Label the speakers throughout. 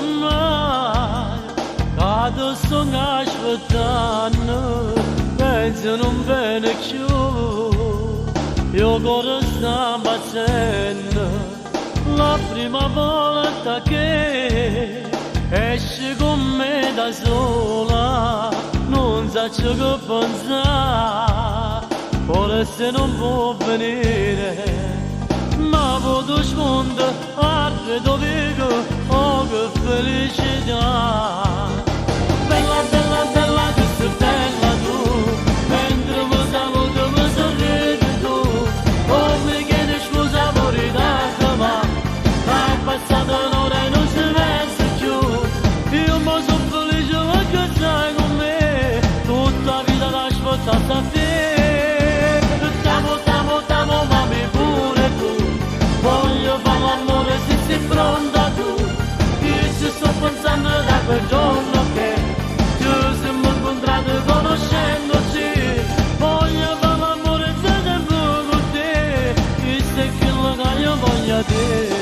Speaker 1: mai, cado sonhas vetano, penso non bene più, io ora sto battendo, la prima volta che esci con me da sola, non so ciò che pensare, ora se non può venire. Ma posso sfondere a Redovico, oh che felicità. Bella, bella, bella, che sei bella tu, mentre mi saluti mi sorridi tu. Oh mi chiedi scusa fuori da ma hai passato un'ora e non si pensa più. Io mi sono felice perché stai con me, tutta la vita l'aspettata a te. T'amo, mami pure tu. Voglio fare l'amore se sei pronta tu. Io ci sto pensando da quel giorno che ci siamo incontrati conoscendoci. Voglio fare l'amore se tempo con te. Io sei quello che io voglio te.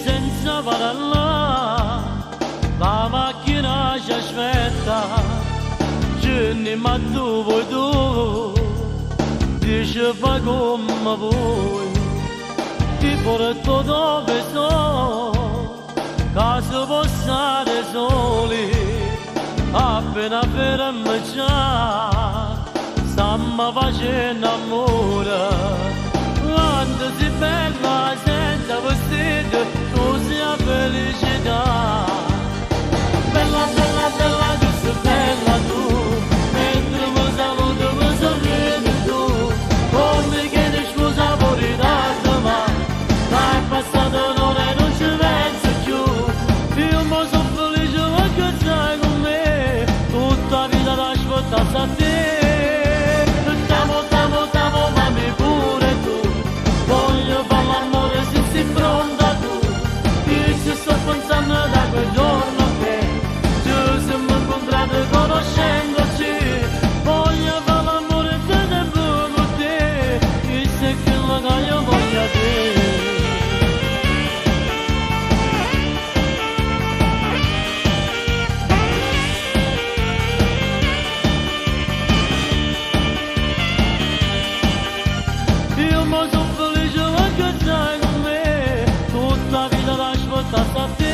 Speaker 1: Senza parlare, la macchina ci aspetta, Jenny ma tu vuoi tu, dici fa come vuoi, ti porto dove sto, caso passare soli, appena fermi già, stiamo facendo amore. Quando si bella senza vestito, tu sia felicità. Bella, bella, bella, tu sei bella tu, mentre mi saluti mi sorridi tu. Oh mi chiedi scusa fuori da ma hai passato un'ora e non ci pensi più. Io mi sono felice perché stai con me, tutta la vita l'aspettata a te. T'amo, mami pure tu. Voglio fare l'amore se sei pronta tu. Io ci sto pensando da quel giorno che ci siamo incontrati conoscendoci. Voglio fare l'amore se tempo con te. Io sei quello che io voglio a te. Io mi sono felice perché stai con me, tutta la vita l'aspettata a te.